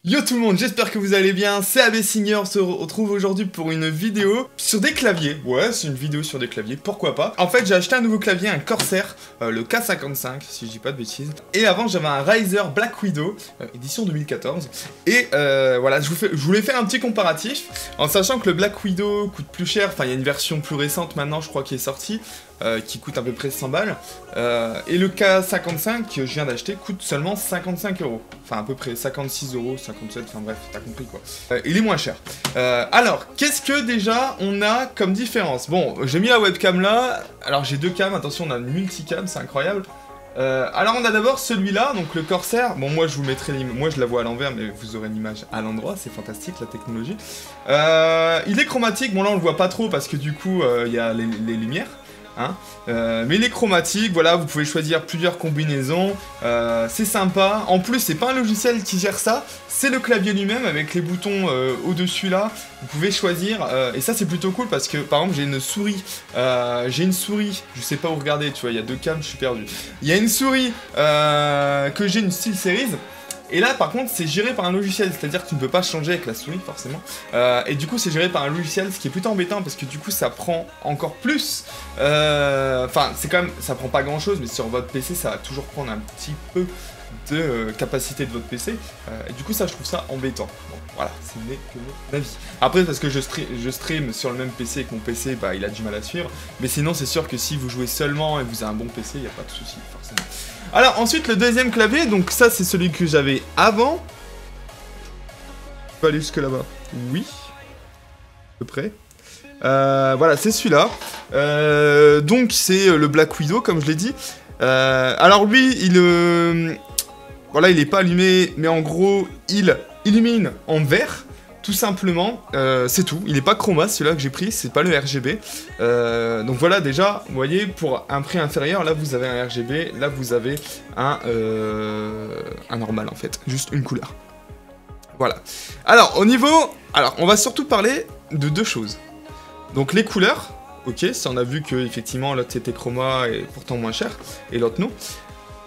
Yo tout le monde, j'espère que vous allez bien, c'est Abessinger, on se retrouve aujourd'hui pour une vidéo sur des claviers. Ouais, c'est une vidéo sur des claviers, pourquoi pas. En fait, j'ai acheté un nouveau clavier, un Corsair, le K55, si je dis pas de bêtises. Et avant, j'avais un Razer Black Widow, édition 2014. Et voilà, je voulais faire un petit comparatif, en sachant que le Black Widow coûte plus cher, enfin il y a une version plus récente maintenant, je crois, qui est sortie. Qui coûte à peu près 100 balles. Et le K55 que je viens d'acheter coûte seulement 55 euros. Enfin, à peu près 56 euros, 57, enfin bref, t'as compris quoi. Il est moins cher. Alors, qu'est-ce que déjà on a comme différence? Bon, j'ai mis la webcam là. Alors, j'ai deux cams, attention, on a une multicam, c'est incroyable. Alors, on a d'abord celui-là, donc le Corsair. Bon, moi je vous mettrai l'image, moi je la vois à l'envers, mais vous aurez l'image à l'endroit, c'est fantastique la technologie. Il est chromatique, bon là on le voit pas trop parce que du coup, il y a les lumières. Hein, mais il est chromatique, voilà, vous pouvez choisir plusieurs combinaisons, c'est sympa. En plus, c'est pas un logiciel qui gère ça, c'est le clavier lui-même avec les boutons au-dessus là. Vous pouvez choisir, et ça c'est plutôt cool parce que par exemple j'ai une souris, je sais pas où regarder, tu vois, il y a deux cams, je suis perdu. Il y a une souris que j'ai une SteelSeries. Et là, par contre, c'est géré par un logiciel, c'est-à-dire que tu ne peux pas changer avec la souris, forcément. Et du coup, c'est géré par un logiciel, ce qui est plutôt embêtant, parce que du coup, ça prend encore plus... Enfin, c'est quand même... Ça prend pas grand-chose, mais sur votre PC, ça va toujours prendre un petit peu de capacité de votre PC. Et du coup, ça, je trouve ça embêtant. Bon, voilà, ce n'est que mon avis. Après, parce que je stream sur le même PC et que mon PC, bah, il a du mal à suivre. Mais sinon, c'est sûr que si vous jouez seulement et que vous avez un bon PC, il n'y a pas de souci, forcément. Alors ensuite le deuxième clavier, donc ça c'est celui que j'avais avant. Je peux aller jusque là-bas. Oui. À peu près. Voilà, c'est celui-là. Donc c'est le Black Widow comme je l'ai dit. Alors lui, voilà, il est pas allumé, mais en gros, il illumine en vert. Tout simplement, c'est tout. Il n'est pas chroma, celui-là que j'ai pris, c'est pas le RGB. Donc voilà, déjà, vous voyez, pour un prix inférieur, là vous avez un RGB, là vous avez un normal en fait, juste une couleur. Voilà. Alors, on va surtout parler de deux choses. Donc les couleurs, ok, ça on a vu que effectivement l'autre c'était chroma et pourtant moins cher, et l'autre non.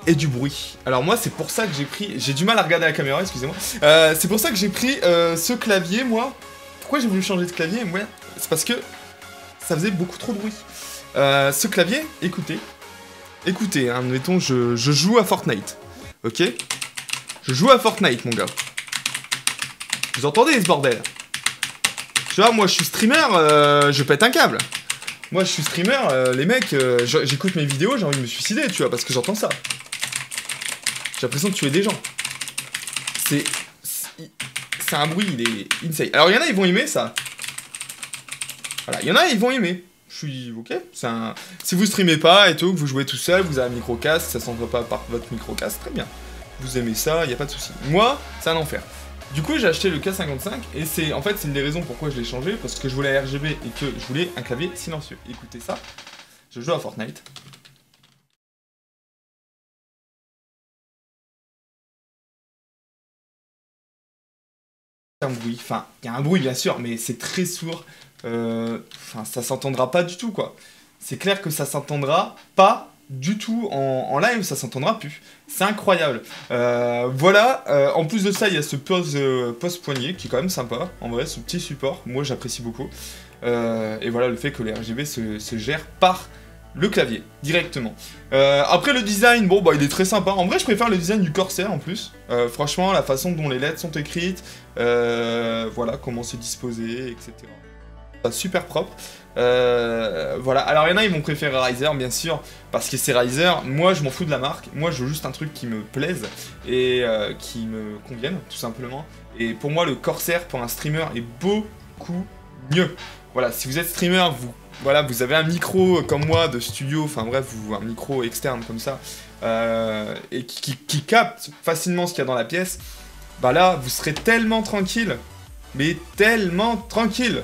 Et du bruit. Alors moi c'est pour ça que j'ai pris... J'ai du mal à regarder la caméra, excusez-moi. C'est pour ça que j'ai pris ce clavier, moi. Pourquoi j'ai voulu changer de clavier? Ouais, c'est parce que ça faisait beaucoup trop de bruit. Ce clavier, écoutez. Écoutez, hein, mettons, je joue à Fortnite. Ok? Je joue à Fortnite, mon gars. Vous entendez ce bordel? Tu vois, moi je suis streamer, je pète un câble. Moi je suis streamer, les mecs, j'écoute mes vidéos, j'ai envie de me suicider, tu vois, parce que j'entends ça. J'ai l'impression de tuer des gens. C'est un bruit, il est insane. Alors il y en a, ils vont aimer ça. Voilà, il y en a, ils vont aimer. Je suis ok. Si vous streamez pas et tout, que vous jouez tout seul, vous avez un micro-casque, ça s'entend pas par votre micro-casque, très bien. Vous aimez ça, il n'y a pas de souci. Moi, c'est un enfer. Du coup, j'ai acheté le K55 et c'est une des raisons pourquoi je l'ai changé, parce que je voulais un RGB et que je voulais un clavier silencieux. Écoutez ça. Je joue à Fortnite. Un bruit, enfin, il y a un bruit bien sûr, mais c'est très sourd, enfin, ça s'entendra pas du tout, quoi. C'est clair que ça s'entendra pas du tout en live, ça s'entendra plus. C'est incroyable. Voilà, en plus de ça, il y a ce pose poignet qui est quand même sympa, en vrai, ce petit support, moi j'apprécie beaucoup. Et voilà, le fait que les RGB se gèrent par le clavier, directement. Après le design, bon bah il est très sympa. En vrai je préfère le design du Corsair en plus. Franchement, la façon dont les LED sont écrites, voilà, comment c'est disposé, etc. Super propre. Voilà, alors il y en a, ils vont préférer Razer, bien sûr, parce que c'est Razer. Moi je m'en fous de la marque, moi je veux juste un truc qui me plaise et qui me convienne, tout simplement. Et pour moi le Corsair, pour un streamer, est beaucoup mieux. Voilà, si vous êtes streamer, voilà, vous avez un micro comme moi de studio, enfin bref, un micro externe comme ça, et qui capte facilement ce qu'il y a dans la pièce, bah là, vous serez tellement tranquille, mais tellement tranquille.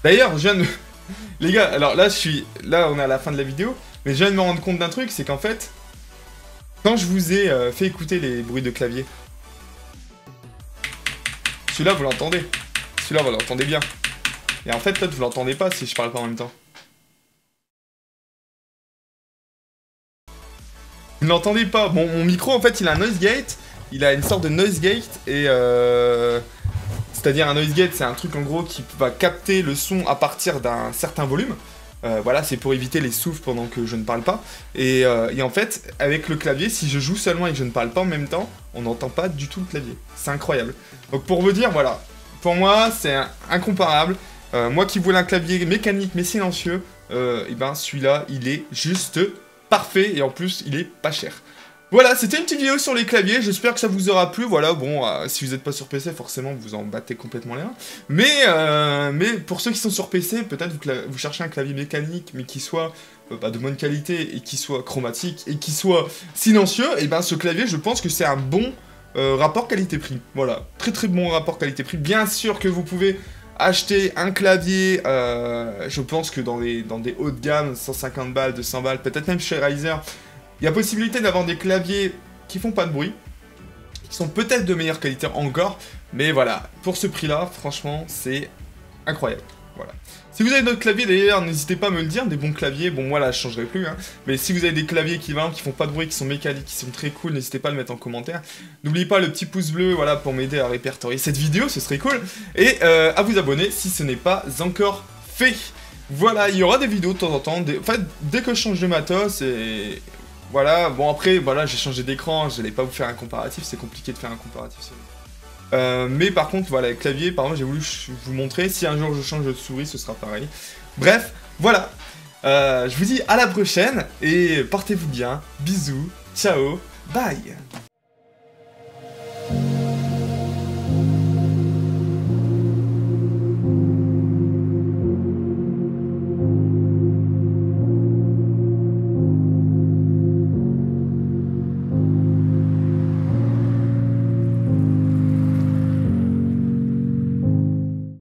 D'ailleurs, je viens de... Les gars, alors là, là, on est à la fin de la vidéo, mais je viens de me rendre compte d'un truc, c'est qu'en fait, quand je vous ai fait écouter les bruits de clavier, celui-là, vous l'entendez. Celui-là, vous l'entendez bien. Et en fait, peut-être vous l'entendez pas si je parle pas en même temps. Vous ne l'entendez pas. Bon, mon micro, en fait, il a un noise gate. il a une sorte de noise gate et c'est-à-dire un noise gate, c'est un truc en gros qui va capter le son à partir d'un certain volume. Voilà, c'est pour éviter les souffles pendant que je ne parle pas. Et en fait, avec le clavier, si je joue seulement et que je ne parle pas en même temps, on n'entend pas du tout le clavier. C'est incroyable. Donc pour vous dire, voilà, pour moi, c'est incomparable. Moi qui voulais un clavier mécanique mais silencieux, et ben celui-là, il est juste parfait et en plus, il est pas cher. Voilà, c'était une petite vidéo sur les claviers, j'espère que ça vous aura plu, voilà, bon, si vous n'êtes pas sur PC, forcément, vous en battez complètement les reins, mais pour ceux qui sont sur PC, peut-être vous cherchez un clavier mécanique, mais qui soit de bonne qualité, et qui soit chromatique, et qui soit silencieux, et ben ce clavier, je pense que c'est un bon rapport qualité-prix, voilà, très très bon rapport qualité-prix, bien sûr que vous pouvez acheter un clavier, je pense que dans des hauts de gamme, 150 balles, 200 balles, peut-être même chez Razer, il y a possibilité d'avoir des claviers qui font pas de bruit, qui sont peut-être de meilleure qualité encore, mais voilà, pour ce prix-là, franchement, c'est incroyable. Voilà. Si vous avez d'autres claviers, d'ailleurs, n'hésitez pas à me le dire, des bons claviers, bon, moi, là, je changerai plus, hein, mais si vous avez des claviers qui font pas de bruit, qui sont mécaniques, qui sont très cool, n'hésitez pas à le mettre en commentaire. N'oubliez pas le petit pouce bleu, voilà, pour m'aider à répertorier cette vidéo, ce serait cool, et à vous abonner si ce n'est pas encore fait. Voilà, il y aura des vidéos de temps en temps, en fait, dès que je change de matos, et... Voilà, bon après, voilà, j'ai changé d'écran, je n'allais pas vous faire un comparatif, c'est compliqué de faire un comparatif. Mais par contre, voilà, le clavier, par exemple, j'ai voulu vous montrer, si un jour je change de souris, ce sera pareil. Bref, voilà, je vous dis à la prochaine, et portez-vous bien, bisous, ciao, bye.